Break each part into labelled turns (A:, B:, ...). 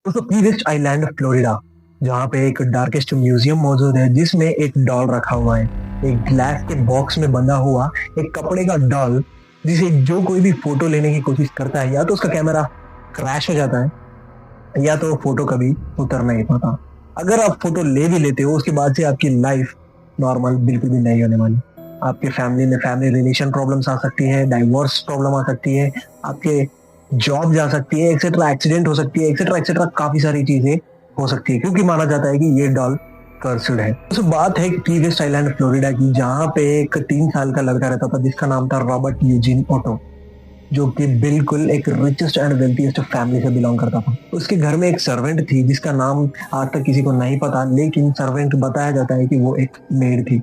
A: दोस्तों की waste island Florida, जहाँ पे एक डार्केस्ट म्यूजियम मौजूद है जिसमें एक डॉल रखा हुआ है। एक ग्लास के बॉक्स में बंधा हुआ एक कपड़े का डॉल, जिसे जो कोई भी फोटो लेने की कोशिश करता है या तो उसका कैमरा क्रैश हो जाता है या तो फोटो कभी उतर नहीं पाता। अगर आप फोटो ले भी लेते हो उसके बाद से आपकी लाइफ नॉर्मल बिल्कुल भी नहीं होने वाली। आपके फैमिली में फैमिली रिलेशन प्रॉब्लम्स आ सकती है, डाइवोर्स प्रॉब्लम आ सकती है, आपके जॉब जा सकती है, एक्सेट्रा एक्सीडेंट हो सकती है, एक्सेट्रा एक्सेट्रा काफी सारी चीजें हो सकती है, क्योंकि माना जाता है कि ये डॉल कर्स्ड है। तो बात है की वेस्ट आइलैंड फ्लोरिडा की, जहाँ पे एक 3 साल का लड़का रहता था जिसका नाम था रॉबर्ट यूजीन ओटो, जो कि बिल्कुल एक रिचेस्ट एंड वेल्थीएस्ट फैमिली से बिलोंग करता था। उसके घर में एक सर्वेंट थी जिसका नाम आज तक किसी को नहीं पता, लेकिन सर्वेंट बताया जाता है कि वो एक मेड थी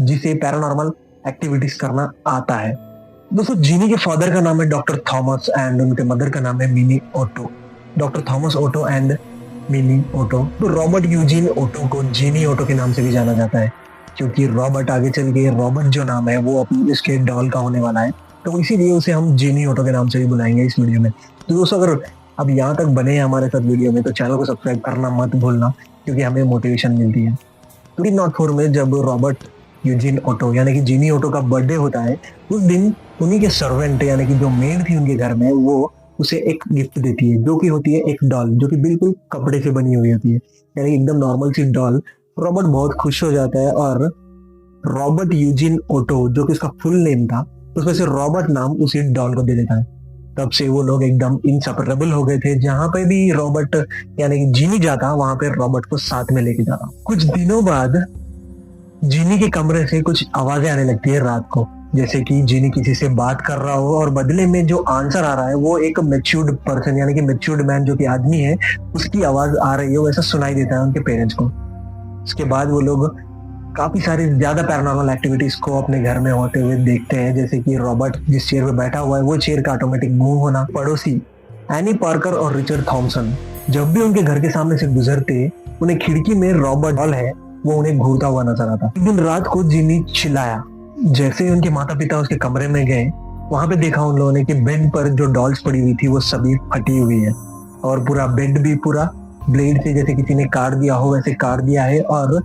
A: जिसे पैरानॉर्मल एक्टिविटीज करना आता है। दोस्तों जीनी के फादर का नाम है डॉक्टर थॉमस एंड उनके मदर का नाम है Mini Otto. Doctor Thomas Otto and Mini Otto. तो रॉबर्ट यूजीन ओटो को जीनी ओटो के नाम से भी जाना जाता है, क्योंकि रॉबर्ट आगे चल के रॉबर्ट जो नाम है वो अपनी इसके डॉल का होने वाला है, तो इसीलिए उसे हम जीनी ऑटो के नाम से भी बुलाएंगे इस वीडियो में। तो दोस्तों अगर अब यहाँ तक बने हैं हमारे साथ वीडियो में तो चैनल को सब्सक्राइब करना मत भूलना, क्योंकि हमें मोटिवेशन मिलती है। 304 में जब रॉबर्ट यूजीन ऑटो यानी कि जीनी ऑटो का बर्थडे होता है, उस दिन उन्हीं के सर्वेंट यानी कि जो मेड थी उनके घर में, वो उसे एक गिफ्ट देती है जो कि होती है एक डॉल, जो कि बिल्कुल कपड़े से बनी हुई होती है, यानी एकदम नॉर्मल सी डॉल। रॉबर्ट बहुत खुश हो जाता है और रॉबर्ट यूजीन ओटो, जो कि उसका फुल नेम था, उसमें से रॉबर्ट नाम उसी डॉल को दे देता है। तब से वो लोग एकदम इंसेपरेबल हो गए थे। जहां पे भी रॉबर्ट यानी कि जीनी जाता वहां पे रॉबर्ट को साथ में लेके जाता। कुछ दिनों बाद जीनी के कमरे से कुछ आवाजें आने लगती है रात को, जैसे कि जीनी किसी से बात कर रहा हो और बदले में जो आंसर आ रहा है वो एक मैच्योर्ड पर्सन यानी कि मैच्योर्ड मैन जो कि आदमी है उसकी आवाज आ रही है, वैसा सुनाई देता है उनके पेरेंट्स को। उसके बाद वो लोग काफी सारी ज्यादा पैरानॉर्मल एक्टिविटीज को अपने घर में होते हुए देखते हैं, जैसे कि रॉबर्ट जिस चेयर पे बैठा हुआ है वो चेयर का ऑटोमेटिक मूव होना। पड़ोसी एनी पार्कर और रिचर्ड थॉमसन जब भी उनके घर के सामने से गुजरते, उन्हें खिड़की में रॉबर्ट डॉल है वो उन्हें घूरता हुआ नजर आता। एक दिन रात को जिनी चिल्लाया। जैसे ही उनके माता पिता उसके कमरे में गए, वहां पे देखा उन लोगों ने कि बेड पर जो डॉल्स पड़ी हुई थी वो सभी फटी हुई है, और पूरा बेड भी पूरा ब्लेड से जैसे किसी ने काट दिया हो वैसे काट दिया है, और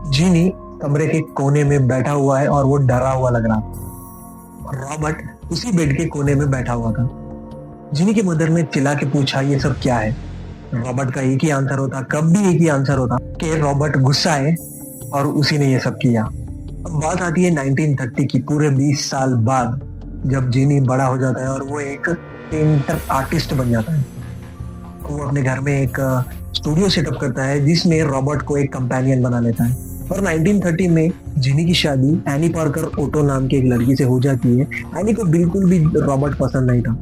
A: जीनी कमरे के कोने में बैठा हुआ है और वो डरा हुआ लग रहा था। रॉबर्ट उसी बेड के कोने में बैठा हुआ था। जीनी की मदर ने चिल्ला के पूछा ये सब क्या है। रॉबर्ट का एक ही आंसर होता, कब भी एक ही आंसर होता कि रॉबर्ट गुस्सा है और उसी ने ये सब किया। अब बात आती है 1930 की, पूरे 20 साल बाद, जब जीनी बड़ा हो जाता है और वो एक पेंटर आर्टिस्ट बन जाता है। वो अपने घर में एक स्टूडियो सेटअप करता है जिसमें रॉबर्ट को एक कंपेनियन बना लेता है। और 1930 में जीनी की शादी एनी पार्कर ओटो नाम की एक लड़की से हो जाती है। एनी को बिल्कुल भी रॉबर्ट पसंद नहीं था,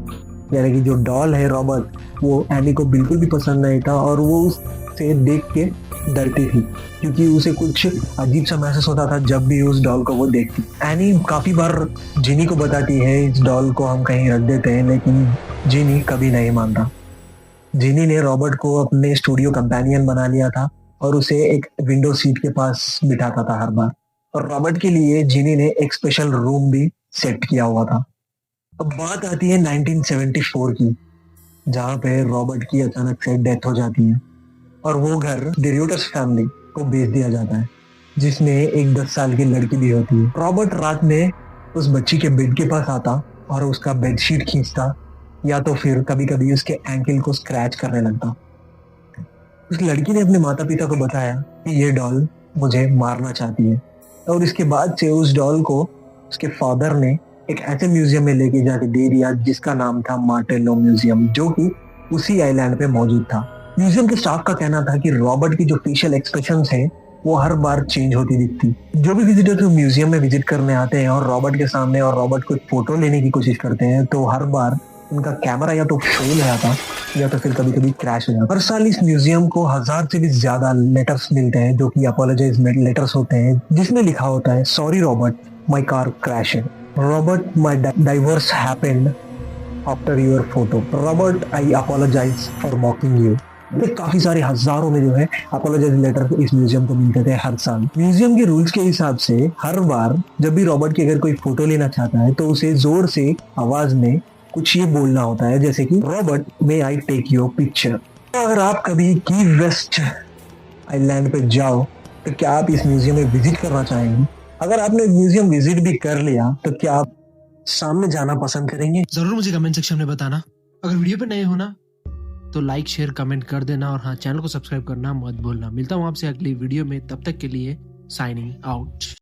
A: यानी कि जो डॉल है रॉबर्ट वो एनी को बिल्कुल भी पसंद नहीं था, और वो उससे देख के डरती थी, क्योंकि उसे कुछ अजीब सा महसूस होता था जब भी उस डॉल को वो देखती। एनी काफी बार जीनी को बताती है इस डॉल को हम कहीं रख देते हैं, लेकिन जीनी कभी नहीं मानता। जीनी ने रॉबर्ट को अपने स्टूडियो कंपेनियन बना लिया था और उसे एक विंडो सीट के पास बिठाता था हर बार। और रॉबर्ट के लिए जीनी ने एक स्पेशल रूम भी सेट किया हुआ था। अब बात आती है 1974 की, जहाँ पे रॉबर्ट की अचानक से डेथ हो जाती है और वो घर डिरियोटस फैमिली को बेच दिया जाता है, जिसमें एक 10 साल की लड़की भी होती है। रॉबर्ट रात में उस बच्ची के बेड के पास आता और उसका बेडशीट खींचता, या तो फिर कभी कभी उसके एंकल को स्क्रैच करने लगता। उस लड़की ने अपने माता पिता को बताया कि ये डॉल मुझे मारना चाहती है, और इसके बाद से उस डॉल को उसके फादर ने एक ऐसे म्यूजियम में लेके जाके दे दिया जिसका नाम था मार्टेलो म्यूजियम, जो कि उसी आइलैंड पे मौजूद था। म्यूजियम के स्टाफ का कहना था कि रॉबर्ट की जो फेशियल एक्सप्रेशंस है वो हर बार चेंज होती दिखती। जो भी विजिटर म्यूजियम में विजिट करने आते हैं और रॉबर्ट के सामने और रॉबर्ट को फोटो लेने की कोशिश करते हैं, तो हर बार उनका कैमरा या तो फेल हो जाता या तो फिर कभी कभी क्रैश हो जाता। हर साल इस म्यूजियम को 1000 से भी ज्यादा लेटर्स मिलते हैं, जो कि अपोलोजाइज लेटर्स होते हैं, जिसमें लिखा होता है sorry Robert, my car crash, Robert my divorce happened after your photo, Robert I apologize for mocking you. काफी सारे हजारों में जो है अपोलोजाइज लेटर इस म्यूजियम को मिलते थे हर साल। म्यूजियम के रूल्स के हिसाब से हर बार जब भी रॉबर्ट की अगर कोई फोटो लेना चाहता है तो उसे जोर से आवाज में कुछ ये बोलना होता है, जैसे कि Robert may I take your picture, अगर आप कभी की वेस्ट आइलैंड पे जाओ तो क्या आप इस म्यूजियम में विजिट करना चाहेंगे? अगर आपने म्यूजियम विजिट भी कर लिया तो क्या आप सामने जाना पसंद करेंगे?
B: जरूर मुझे कमेंट सेक्शन में बताना। अगर वीडियो पे नए हो ना तो लाइक शेयर कमेंट कर देना, और हाँ, चैनल को सब्सक्राइब करना मत भूलना। मिलता हूँ आपसे अगली वीडियो में, तब तक के लिए साइनिंग आउट।